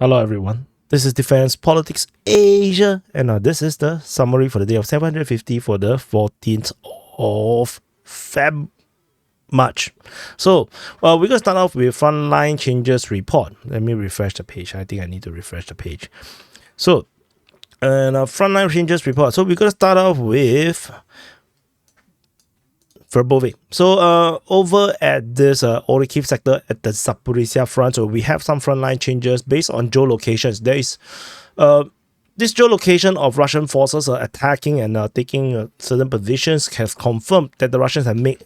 Hello everyone, this is Defense Politics Asia, and this is the summary for the day of 750 for the 14th of March. So, we're going to start off with Frontline Changes Report. Let me refresh the page. I think I need to refresh the page. So, Frontline Changes Report. So, we're going to start off with Verbove. So over at this Orikhiv sector at the Zaporizhzhia Front, so we have some frontline changes based on geolocations. There is this geolocation of Russian forces attacking and taking certain positions has confirmed that the Russians have made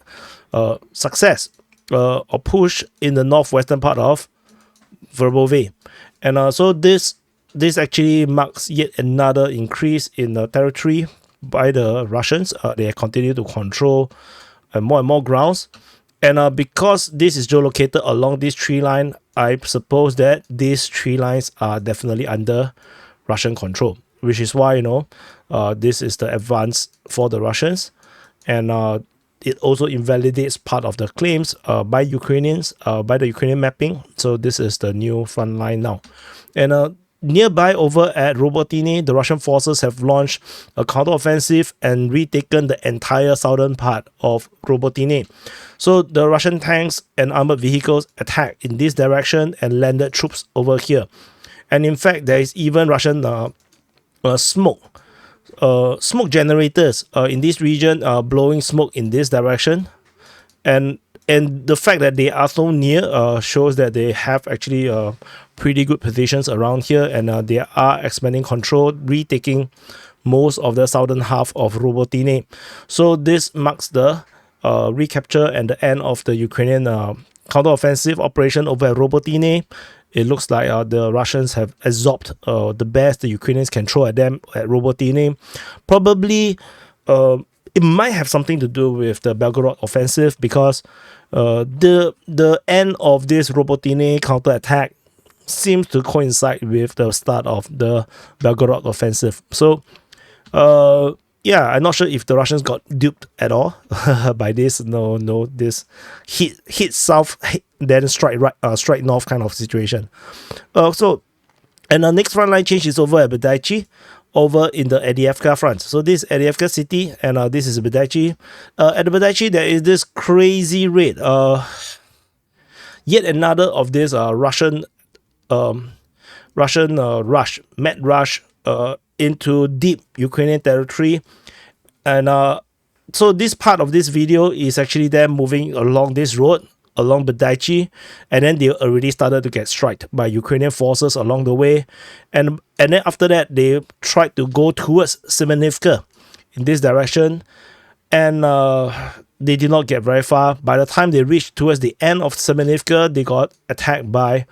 success or push in the northwestern part of Verbove. And so this actually marks yet another increase in territory by the Russians. They continue to control and more grounds, and because this is geolocated along this tree line, I suppose that these tree lines are definitely under Russian control, which is why this is the advance for the Russians, and it also invalidates part of the claims by Ukrainians, by the Ukrainian mapping. So this is the new front line now, and nearby over at Robotyne, the Russian forces have launched a counteroffensive and retaken the entire southern part of Robotyne. So the Russian tanks and armored vehicles attacked in this direction and landed troops over here. And in fact, there is even Russian smoke generators in this region blowing smoke in this direction. And the fact that they are so near shows that they have actually pretty good positions around here, and they are expanding control, retaking most of the southern half of Robotyne. So this marks the recapture and the end of the Ukrainian counteroffensive operation over at Robotyne. It looks like the Russians have absorbed the best the Ukrainians can throw at them at Robotyne. Probably it might have something to do with the Belgorod Offensive, because the end of this Robotyne counterattack seems to coincide with the start of the Belgorod Offensive. So, yeah, I'm not sure if the Russians got duped at all by this. No, this hit south, then strike right, strike north kind of situation. So, and the next frontline change is over at Berdychi, over in the Avdiivka Front. So this is Avdiivka city, and this is Berdychi. At the Berdychi, there is this crazy raid. Yet another of this Russian mad rush into deep Ukrainian territory. And so this part of this video is actually them moving along this road, along Berdychi, and then they already started to get struck by Ukrainian forces along the way. And then after that, they tried to go towards Siversk in this direction, and they did not get very far. By the time they reached towards the end of Siversk, they got attacked by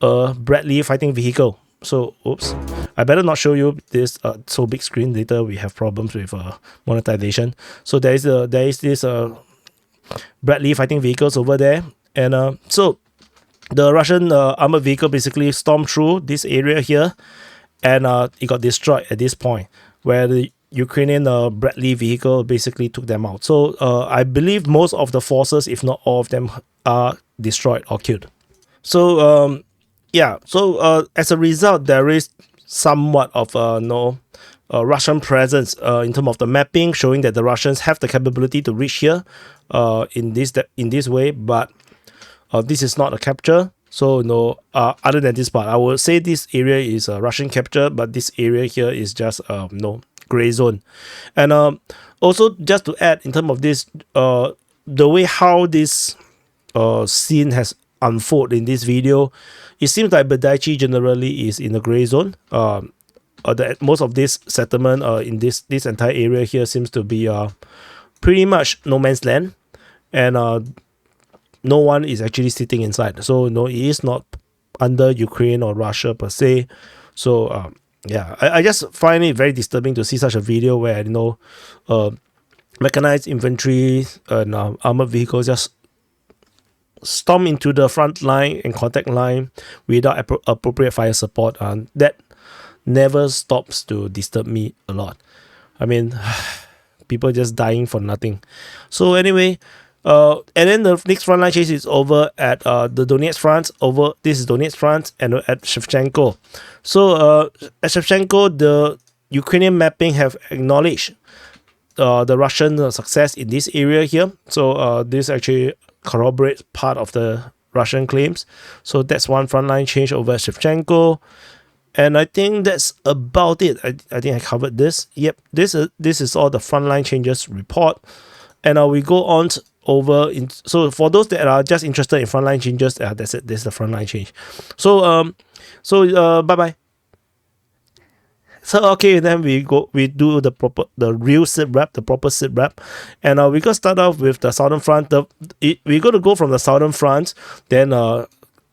a Bradley fighting vehicle. So, oops, I better not show you this so big screen. Later we have problems with monetization. So there is this Bradley fighting vehicles over there, and so the Russian armored vehicle basically stormed through this area here, and it got destroyed at this point, where the Ukrainian Bradley vehicle basically took them out. So I believe most of the forces, if not all of them, are destroyed or killed. So yeah, so as a result, there is somewhat of Russian presence in terms of the mapping, showing that the Russians have the capability to reach here in this way, but this is not a capture. So other than this part, I would say this area is a Russian capture, but this area here is just gray zone. And also, just to add in terms of this, the way how this scene has unfolded in this video, it seems like Berdychi generally is in the gray zone. Most of this settlement in this entire area here seems to be pretty much no man's land, and no one is actually sitting inside. So no, it is not under Ukraine or Russia per se. So yeah, I just find it very disturbing to see such a video where mechanized infantry and armored vehicles just storm into the front line and contact line without appropriate fire support. That never stops to disturb me a lot. I mean, people just dying for nothing. So anyway, And then the next frontline change is over at the Donetsk Front. This is Donetsk Front and at Shevchenko. So at Shevchenko, the Ukrainian mapping have acknowledged the Russian success in this area here. So this actually corroborates part of the Russian claims. So that's one frontline change over at Shevchenko. And I think that's about it. I think I covered this. Yep, this is all the frontline changes report. And we go on over in. So for those that are just interested in frontline changes, that's it. This is the frontline change. So bye bye. So okay, then we do the real SITREP, the proper SITREP, and we're gonna start off with the Southern Front. We're gonna go from the Southern Front, then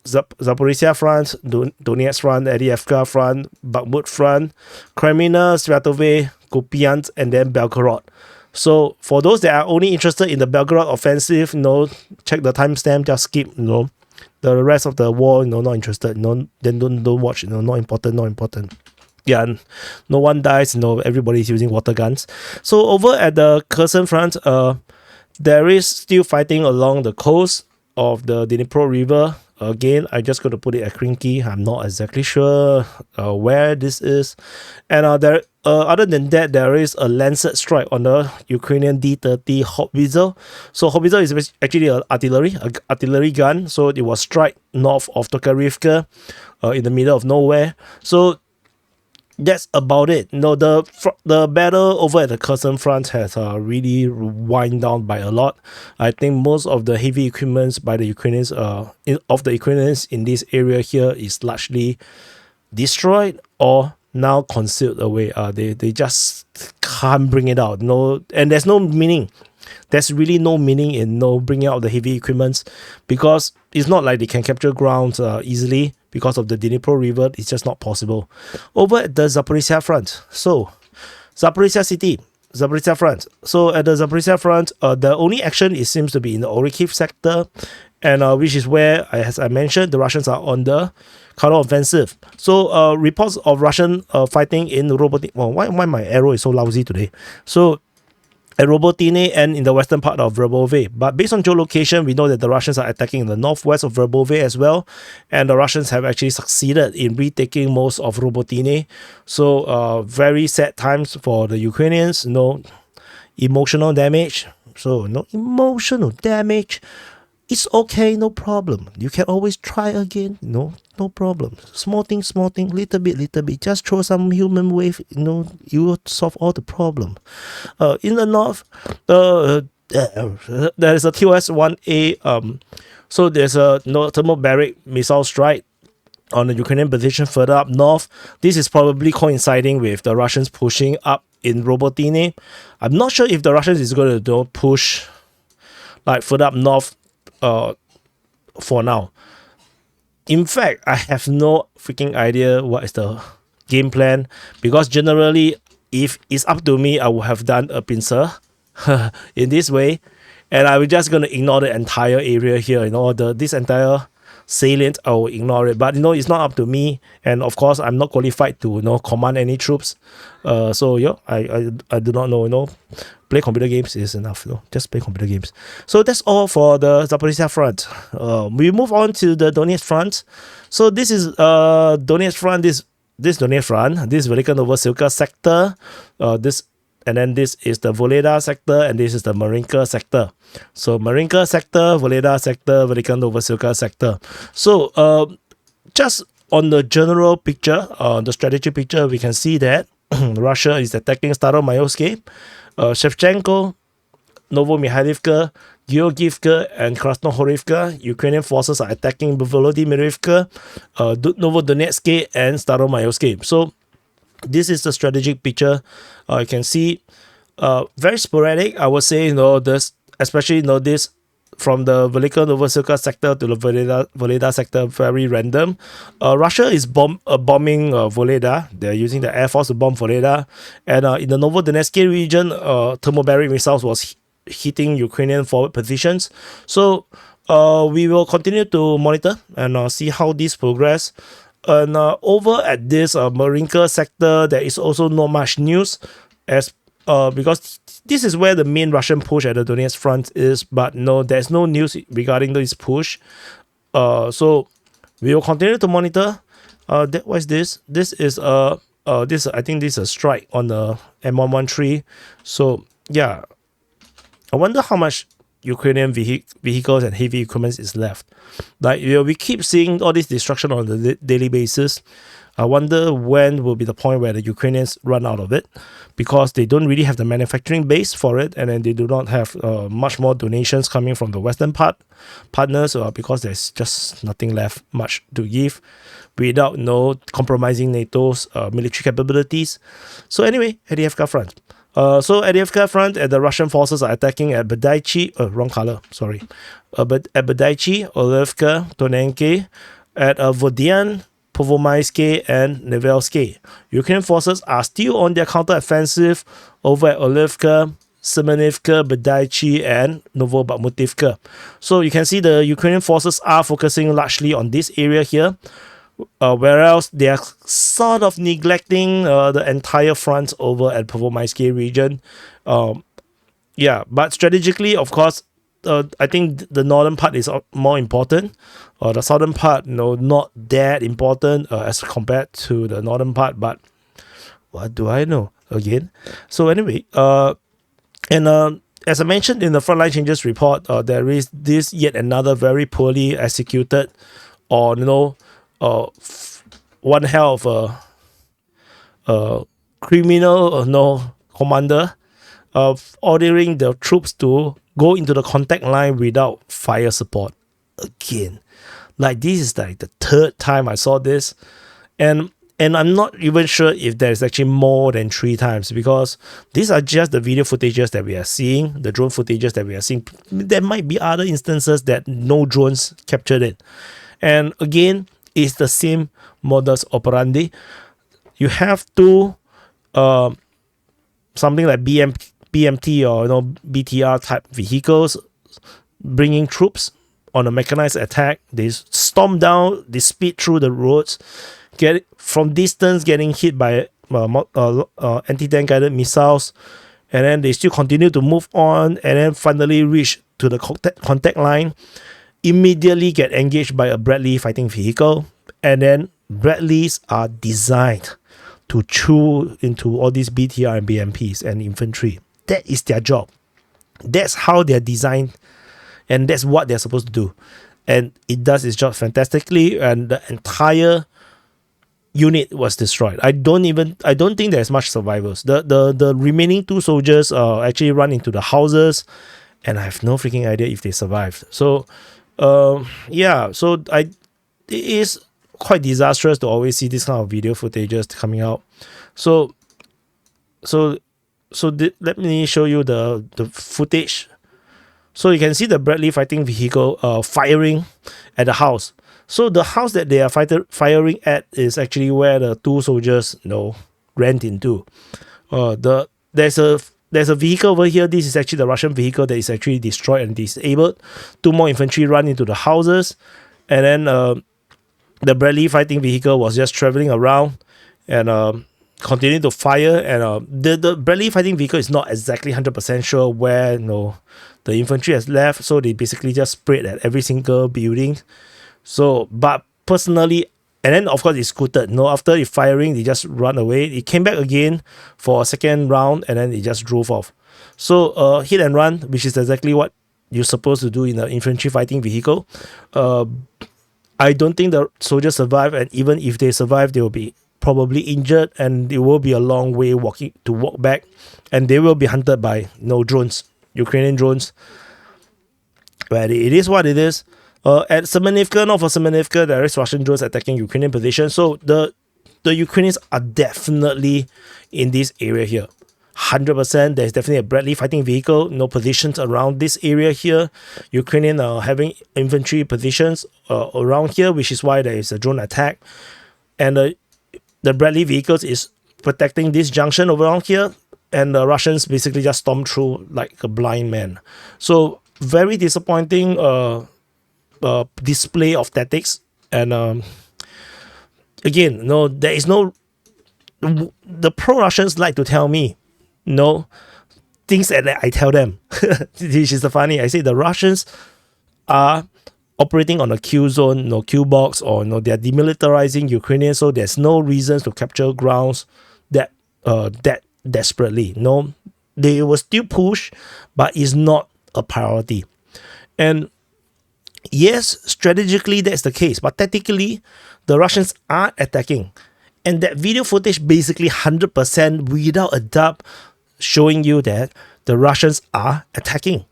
Zaporizhzhia Front, Donetsk Front, Avdiivka Front, Bakhmut Front, Kreminna, Svatove, Kupyansk, and then Belgorod. So for those that are only interested in the Belgorod Offensive, check the timestamp, just skip, the rest of the war, not interested, then don't watch, not important. Yeah, no one dies, everybody's using water guns. So over at the Kherson Front, there is still fighting along the coast of the Dnipro River. Again, I just got to put it at Krinky. I'm not exactly sure where this is. And other than that, there is a Lancet strike on the Ukrainian D-30 Howitzer. So Howitzer is actually an artillery gun. So it was struck north of Tokarivka, in the middle of nowhere. So that's about it. The battle over at the Kherson Front has really wind down by a lot. I think most of the heavy equipment by the Ukrainians, in this area here is largely destroyed or now concealed away. They just can't bring it out. And there's no meaning. There's really no meaning in bringing out the heavy equipment, because it's not like they can capture grounds easily. Because of the Dnipro River, it's just not possible. Over at the Zaporizhzhia Front, so Zaporizhzhia Front. So at the Zaporizhzhia Front, the only action seems to be in the Orikhiv sector, and which is where, as I mentioned, the Russians are on the counteroffensive. So reports of Russian fighting in Robotyne. Well, why my arrow is so lousy today? So at Robotyne and in the western part of Verbove. But based on geolocation, we know that the Russians are attacking in the northwest of Verbove as well. And the Russians have actually succeeded in retaking most of Robotyne. So very sad times for the Ukrainians. Emotional damage. So no emotional damage. It's okay, no problem. You can always try again. No problem. Small thing, little bit. Just throw some human wave. You will solve all the problem. In the north, there is a TOS-1A. So there's a thermobaric missile strike on the Ukrainian position further up north. This is probably coinciding with the Russians pushing up in Robotyne. I'm not sure if the Russians is going to push like further up north for now. In fact, I have no freaking idea what is the game plan, because generally, if it's up to me, I would have done a pincer in this way, and I was just going to ignore the entire area here, this entire salient, I will ignore it. But it's not up to me, and of course I'm not qualified to command any troops. So yeah, I do not know. Play computer games is enough. Just play computer games. So that's all for the Zaporizhzhia Front. We move on to the Donetsk Front. So this is Donetsk Front. This Donetsk Front. This Velika Novosilka sector. And then this is the Voleda sector, and this is the Marinka sector. So Marinka sector, Voleda sector, Velika Novosilka sector. So just on the general picture, the strategy picture, we can see that Russia is attacking Staromayoske, Shevchenko, Novomikhailivka, Georgievka, and Krasnohorivka. Ukrainian forces are attacking Volodymyrivka, Novodonetsk, and Staromayoske. So this is the strategic picture. You can see very sporadic. I would say, this, especially this from the Velika Novosilka sector to the Voleda sector, very random. Russia is bombing Voleda. They're using the Air Force to bomb Voleda. And in the Novodonetsk region, thermobaric missiles was hitting Ukrainian forward positions. So we will continue to monitor and see how this progress. And over at this Marinka sector, there is also not much news, as because this is where the main Russian push at the Donetsk Front is, but no, there's no news regarding this push. So we will continue to monitor. What is this? This is this, I think this is a strike on the M113. So yeah, I wonder how much Ukrainian vehicles and heavy equipment is left. Like, we keep seeing all this destruction on the daily basis. I wonder when will be the point where the Ukrainians run out of it, because they don't really have the manufacturing base for it, and then they do not have much more donations coming from the Western partners, because there's just nothing left much to give without compromising NATO's military capabilities. So anyway, Avdiivka Front. So Avdiivka Front, the Russian forces are attacking at Berdychi, wrong color, sorry. But at Berdychi, Avdiivka, Tonenki, at Vodian, Povomaysky, and Nevelsky. Ukrainian forces are still on their counteroffensive over at Avdiivka, Semenivka, Berdychi, and Novobakhmutivka. So you can see the Ukrainian forces are focusing largely on this area here, whereas they are sort of neglecting the entire front over at Povomaysky region. Yeah, but strategically, of course, I think the northern part is more important. The southern part, not that important as compared to the northern part. But what do I know? Again, so anyway, and as I mentioned in the Frontline Changes report, there is this yet another very poorly executed, or one hell of a criminal, commander of ordering the troops to go into the contact line without fire support. Again, like, this is like the third time I saw this, and I'm not even sure if there's actually more than 3 times, because these are just the video footages that we are seeing, the drone footages that we are seeing. There might be other instances that no drones captured it, and again, it's the same modus operandi. You have to something like BMT or BTR type vehicles bringing troops on a mechanized attack. They storm down, they speed through the roads, get from distance, getting hit by anti-tank guided missiles, and then they still continue to move on, and then finally reach to the contact line, immediately get engaged by a Bradley fighting vehicle, and then Bradleys are designed to chew into all these BTR and BMPs and infantry. That is their job. That's how they're designed, and that's what they're supposed to do. And it does its job fantastically, and the entire unit was destroyed. I don't think there's much survivors. The remaining 2 soldiers actually run into the houses, and I have no freaking idea if they survived. So yeah, so it is quite disastrous to always see this kind of video footages coming out. So let me show you the footage. So you can see the Bradley fighting vehicle firing at the house. So the house that they are firing at is actually where the 2 soldiers ran into. There's a vehicle over here. This is actually the Russian vehicle that is actually destroyed and disabled. 2 more infantry run into the houses, and then the Bradley fighting vehicle was just traveling around and continuing to fire. And the Bradley fighting vehicle is not exactly 100% sure where the infantry has left, so they basically just sprayed at every single building. So, but personally, and then of course it scooted. After it firing, they just run away. It came back again for a second round, and then it just drove off. So hit and run, which is exactly what you're supposed to do in an infantry fighting vehicle. I don't think the soldiers survive, and even if they survive, they will be probably injured, and it will be a long way walk back, and they will be hunted by drones, Ukrainian drones. But it is what it is. At Semenivka, north of Semenivka, there is Russian drones attacking Ukrainian positions. So the Ukrainians are definitely in this area here. 100%. There's definitely a Bradley fighting vehicle, positions around this area here. Ukrainian are having infantry positions around here, which is why there is a drone attack. And the Bradley vehicles is protecting this junction around here, and the Russians basically just storm through like a blind man. So very disappointing display of tactics. And again, there is no. The pro-Russians like to tell me No, things that I tell them. This is the funny. I say the Russians are operating on a Q zone, no Q box, or no, they're demilitarizing Ukrainian, so there's no reasons to capture grounds that desperately. No, they will still push, but it's not a priority. And yes, strategically that's the case, but tactically the Russians are attacking. And that video footage basically 100% without a doubt showing you that the Russians are attacking.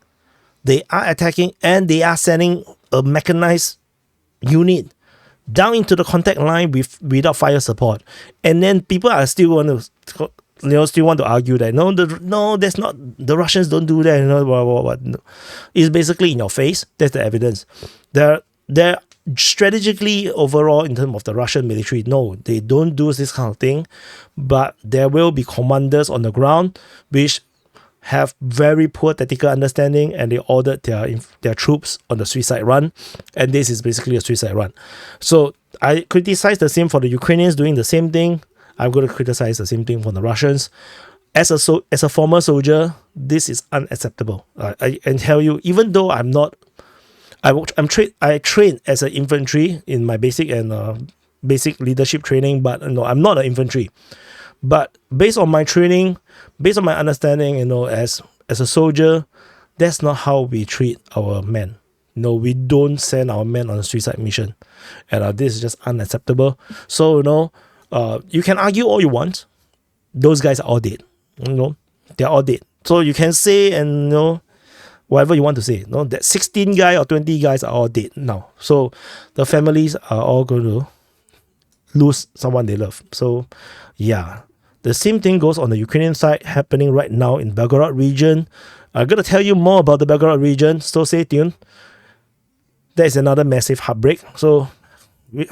They are attacking and they are sending a mechanized unit down into the contact line without fire support. And then people are still want to still want to argue that no, that's not, the Russians don't do that. No. It's basically in your face. That's the evidence. They're strategically overall in terms of the Russian military, no, they don't do this kind of thing. But there will be commanders on the ground which have very poor tactical understanding, and they ordered their troops on the suicide run, and this is basically a suicide run. So I criticize the same for the Ukrainians doing the same thing. I'm going to criticize the same thing for the Russians. As a former soldier, this is unacceptable. I can tell you, even though I'm not, I train as an infantry in my basic leadership training, but no, I'm not an infantry. But based on my training, based on my understanding, as a soldier, that's not how we treat our men. No, we don't send our men on a suicide mission, and this is just unacceptable. So you can argue all you want. Those guys are all dead. They're all dead. So you can say whatever you want to say. That 16 guys or 20 guys are all dead now. So the families are all going to lose someone they love. So yeah. The same thing goes on the Ukrainian side, happening right now in Belgorod region. I'm going to tell you more about the Belgorod region, so stay tuned. There is another massive heartbreak. So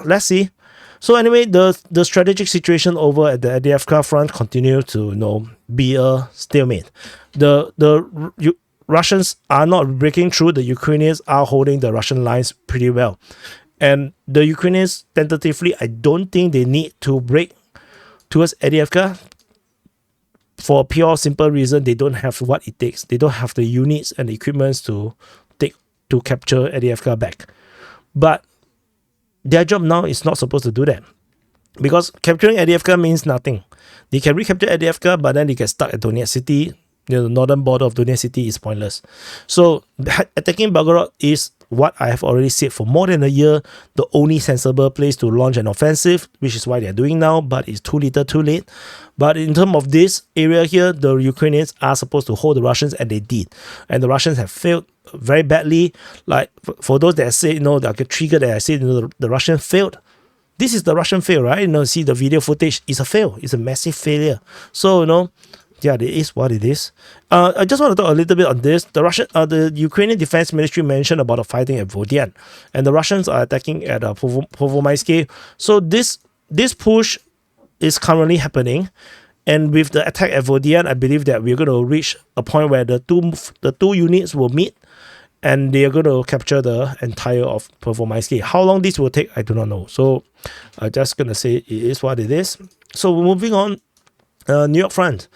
let's see. So anyway, the strategic situation over at the Avdiivka Front continues to be a stalemate. The Russians are not breaking through. The Ukrainians are holding the Russian lines pretty well. And the Ukrainians tentatively, I don't think they need to break towards Avdiivka for a pure simple reason. They don't have what it takes. They don't have the units and the equipments to capture Avdiivka back. But their job now is not supposed to do that, because capturing Avdiivka means nothing. They can recapture Avdiivka, but then they get stuck at Donetsk city. The northern border of Donetsk city is pointless. So attacking Belgorod is what I have already said for more than a year, the only sensible place to launch an offensive, which is why they're doing now, but it's too little too late. But in terms of this area here, the Ukrainians are supposed to hold the Russians, and they did. And the Russians have failed very badly. Like, for those that say, that trigger that I said, the Russian failed. This is the Russian fail, right? See the video footage, it's a fail. It's a massive failure. So, yeah, it is what it is. I just want to talk a little bit on this. The Ukrainian Defense Ministry mentioned about the fighting at Vodian, and the Russians are attacking at Povomaisky. So this push is currently happening, and with the attack at Vodian, I believe that we're going to reach a point where the two units will meet, and they are going to capture the entire of Povomaisky. How long this will take, I do not know. So I'm just going to say it is what it is. So moving on, Niu-York Front.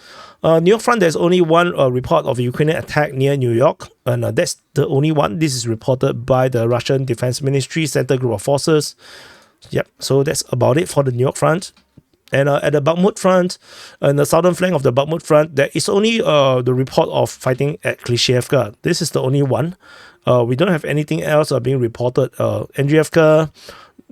Niu-York Front, there's only one report of a Ukrainian attack near New York, and that's the only one. This is reported by the Russian Defense Ministry Center Group of Forces. Yep, so that's about it for the Niu-York Front. And at the Bakhmut Front, on the southern flank of the Bakhmut Front, there is only the report of fighting at Klishchiivka. This is the only one. We don't have anything else being reported. Avdiivka,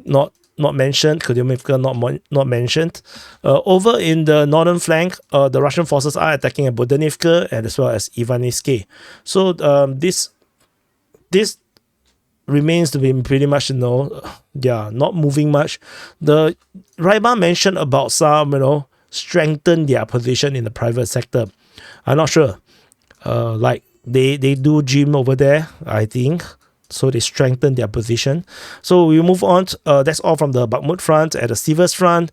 not mentioned. Kreminna not mentioned. Over in the northern flank, the Russian forces are attacking at Berdychi and as well as Ivanivsky. So this remains to be pretty much not moving much. The Ryba mentioned about some strengthen their position in the private sector. I'm not sure. Like they do gym over there, I think. So they strengthen their position. So we move on. That's all from the Bakhmut Front. At the Siversk Front,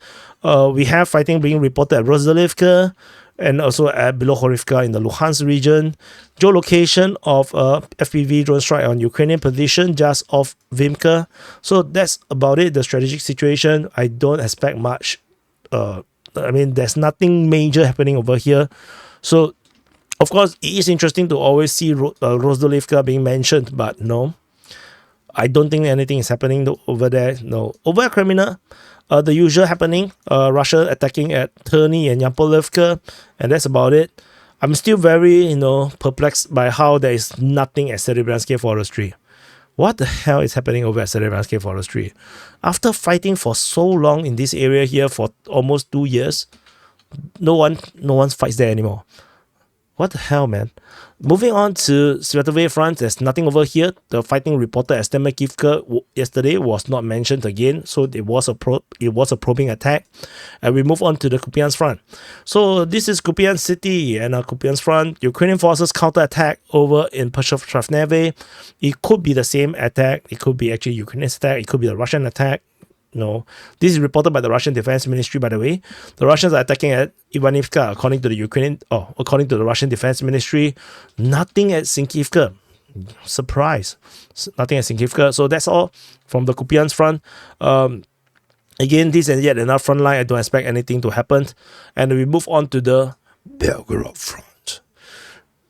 we have fighting being reported at Robotyne and also at Belgorod in the Luhansk region. Geolocation of FPV drone strike on Ukrainian position just off Avdiivka. So that's about it. The strategic situation, I don't expect much. There's nothing major happening over here. So, of course, it is interesting to always see Rozdolivka being mentioned, but no, I don't think anything is happening over there. No, over at Kreminna, the usual happening, Russia attacking at Terny and Yapolivka, and that's about it. I'm still very, perplexed by how there is nothing at Serebranskoye Forestry. What the hell is happening over at Serebranskoye Forestry? After fighting for so long in this area here for almost 2 years, no one fights there anymore. What the hell, man? Moving on to Svatove Front, there's nothing over here. The fighting reported at Stemakivka yesterday was not mentioned again, so it was a probing attack. And we move on to the Kupyansk Front. So this is Kupyansk city and Kupyansk Front. Ukrainian forces counterattack over in Peshov-Travneve. It could be the same attack. It could be actually Ukrainian attack. It could be the Russian attack. No, this is reported by the Russian Defense Ministry, by the way. The Russians are attacking at Ivanivka, according to the Russian Defense Ministry. Nothing at Sinkivka. Surprise. Nothing at Sinkivka. So that's all from the Kupyansk Front. Again, this is yet another front line. I don't expect anything to happen. And we move on to the Belgorod Front.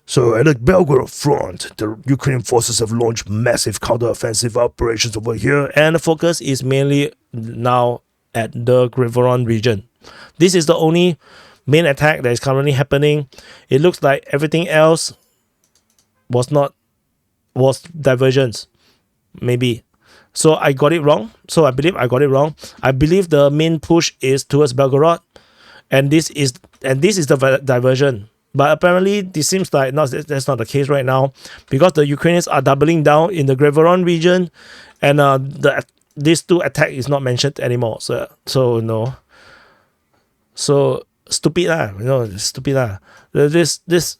So at the Belgorod Front, the Ukrainian forces have launched massive counteroffensive operations over here, and the focus is mainly now at the Kreminna region. This is the only main attack that is currently happening. It looks like everything else was diversions, maybe. So I got it wrong. So I believe I got it wrong. I believe the main push is towards Belgorod, and this is the diversion. But apparently, this seems like that's not the case right now, because the Ukrainians are doubling down in the Kreminna region, and these two attack is not mentioned anymore. So no. So stupid stupid This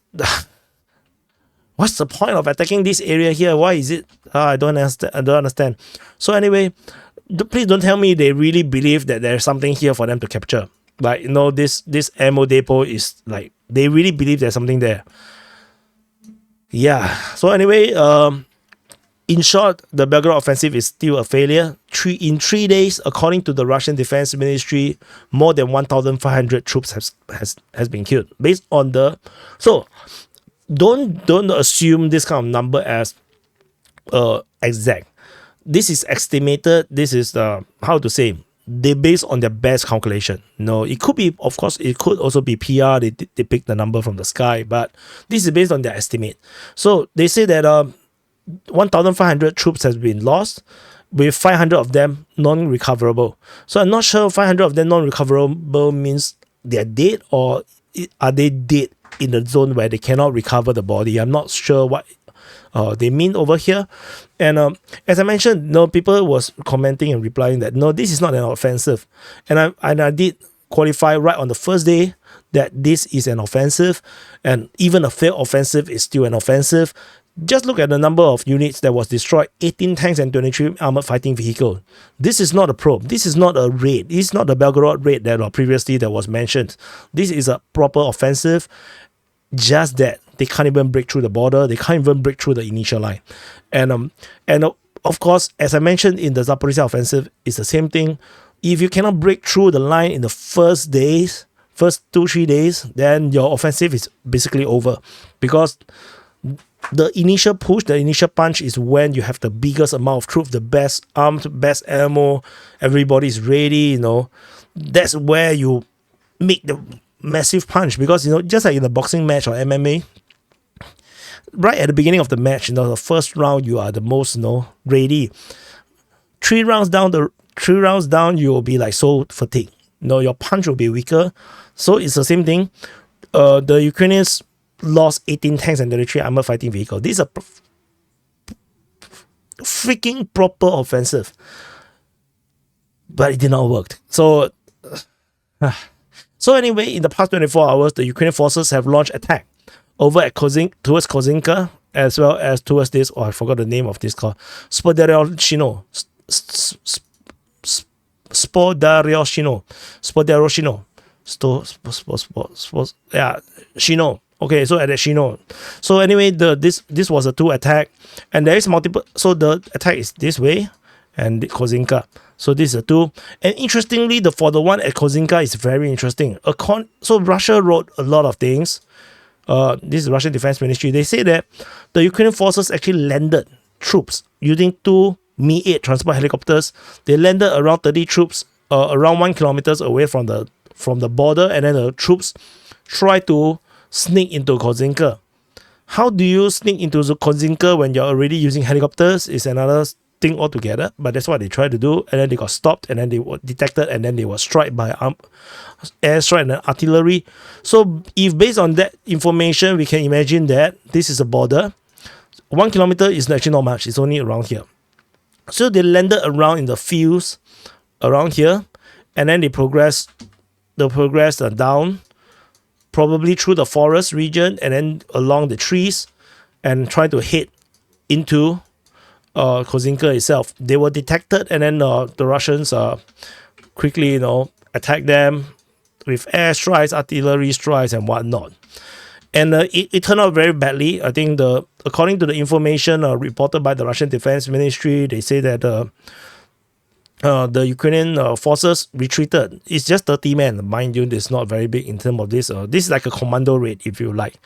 what's the point of attacking this area here? Why is it? I don't understand. So anyway, please don't tell me they really believe that there's something here for them to capture. Like, this ammo depot is like, they really believe there's something there. Yeah. So anyway, in short, the Belgorod offensive is still a failure. In 3 days, according to the Russian Defense Ministry, more than 1,500 troops has been killed. Based on so don't assume this kind of number as exact. This is estimated. This is they based on their best calculation. No, it could be, of course, it could also be PR. They pick the number from the sky, but this is based on their estimate. So they say that 1,500 troops has been lost, with 500 of them non-recoverable. So I'm not sure 500 of them non-recoverable means they're dead, or are they dead in the zone where they cannot recover the body. I'm not sure what they mean over here. And as I mentioned, people was commenting and replying that no, this is not an offensive, and I did qualify right on the first day that this is an offensive, and even a failed offensive is still an offensive. Just look at the number of units that was destroyed: 18 tanks and 23 armored fighting vehicles. This is not a probe. This is not a raid. This is not the Belgorod raid that previously that was mentioned. This is a proper offensive. Just that they can't even break through the border. They can't even break through the initial line. And of course, as I mentioned in the Zaporizhzhia offensive, it's the same thing. If you cannot break through the line in the first 2-3 days, then your offensive is basically over, because the initial push, the initial punch is when you have the biggest amount of troops, the best armed, best ammo, everybody's ready, That's where you make the massive punch, because just like in the boxing match or MMA, right at the beginning of the match, the first round you are the most ready. 3 rounds down you will be like so fatigued. Your punch will be weaker. So it's the same thing. The Ukrainians lost 18 tanks and 33 armored fighting vehicles. This is a freaking proper offensive, but it did not work. So anyway, in the past 24 hours, the Ukrainian forces have launched attack over at towards Kozinka, as well as towards this, I forgot the name of this called, Spodyaroshino. Shino. Okay, so at the Shino. So anyway, this was a 2 attack, and there is multiple. So the attack is this way, and Kozinka. So this is a 2. And interestingly, for the one at Kozinka is very interesting. So Russia wrote a lot of things. this is Russian Defense Ministry. They say that the Ukrainian forces actually landed troops using 2 Mi-8 transport helicopters. They landed around 30 troops around 1 kilometers away from the border, and then the troops tried to sneak into Korzinka. How do you sneak into Korzinka when you're already using helicopters is another thing altogether, but that's what they tried to do, and then they got stopped, and then they were detected, and then they were struck by airstrike and artillery. So if based on that information, we can imagine that this is a border. 1 kilometer is actually not much, it's only around here. So they landed around in the fields around here, and then they progressed down, probably through the forest region and then along the trees, and try to head into Korzinka itself. They were detected, and then the Russians quickly, attacked them with air strikes, artillery strikes, and whatnot. And it turned out very badly. I think according to the information reported by the Russian Defense Ministry, they say that the Ukrainian forces retreated. It's just 30 men, mind you. It's not very big in terms of this. This is like a commando raid, if you like.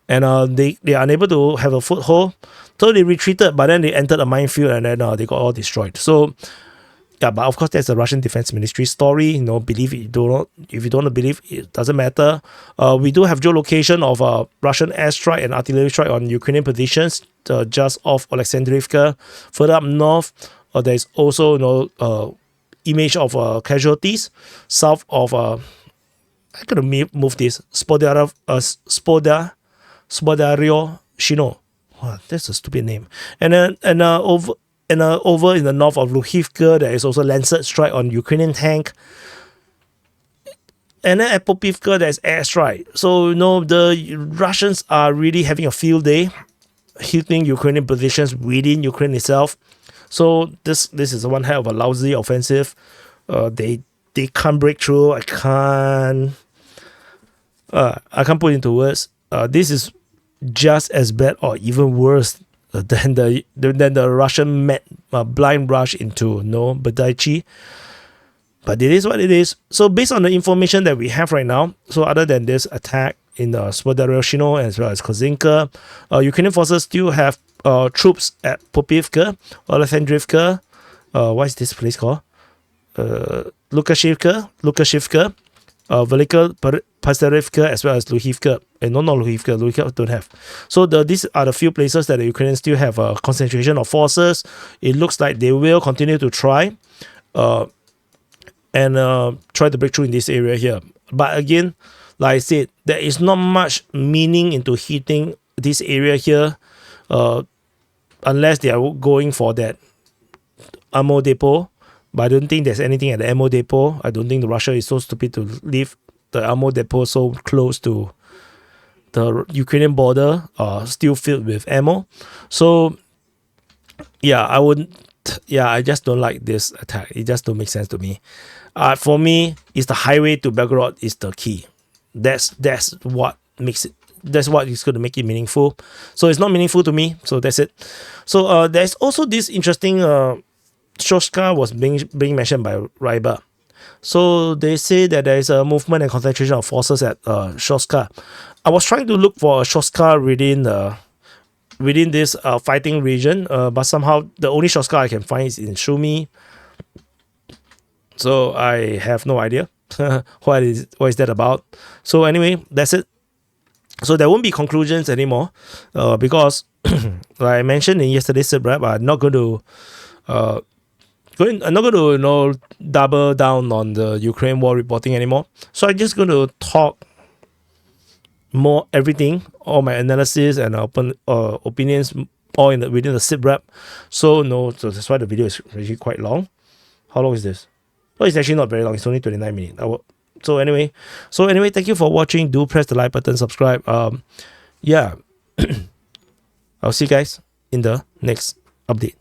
And they are unable to have a foothold, so they retreated. But then they entered a minefield, and then they got all destroyed. So yeah, but of course that's the Russian Defense Ministry story. Believe it, if you don't believe, it doesn't matter. We do have geolocation of Russian airstrike and artillery strike on Ukrainian positions just off Alexandriivka. Further up north, there is also image of casualties south of I'm gonna move this Spodario Shino. Wow, that's a stupid name. And over in the north of Luhivka, there is also Lancet strike on Ukrainian tank. And then at Popivka, there's airstrike. So the Russians are really having a field day, hitting Ukrainian positions within Ukraine itself. So this is one hell of a lousy offensive. They can't break through. I can't put it into words. This is just as bad or even worse than the Russian blind rush into Berdychi. But it is what it is. So based on the information that we have right now, so other than this attack in Spodaryshino as well as Korzinka, Ukrainian forces still have troops at Popivka, Alexandriivka, what is this place called? Lukashivka, Velika Pasarivka, as well as Luhivka. Not Luhivka don't have. So these are the few places that the Ukrainians still have a concentration of forces. It looks like they will continue to try and try to break through in this area here. But again, like I said, there is not much meaning into hitting this area here unless they are going for that ammo depot. But I don't think there's anything at the ammo depot. I don't think Russia is so stupid to leave the ammo depot so close to the Ukrainian border, still filled with ammo. So yeah, I just don't like this attack. It just don't make sense to me. For me, it's the highway to Belgorod is the key. That's what makes it. That's what is going to make it meaningful. So it's not meaningful to me. So that's it. So there's also this interesting Shoshka was being mentioned by Ryba. So they say that there is a movement and concentration of forces at Shoshka. I was trying to look for a Shoshka within this fighting region, but somehow the only Shoshka I can find is in Sumy. So I have no idea what is that about. So anyway, that's it. So there won't be conclusions anymore because, like I mentioned in yesterday's SITREP, I'm not going to double down on the Ukraine war reporting anymore. So I'm just going to talk more everything, all my analysis and opinions, all within the SITREP. So that's why the video is actually quite long. How long is this? Oh, it's actually not very long. It's only 29 minutes. So anyway, thank you for watching. Do press the like button, subscribe. Yeah, I'll see you guys in the next update.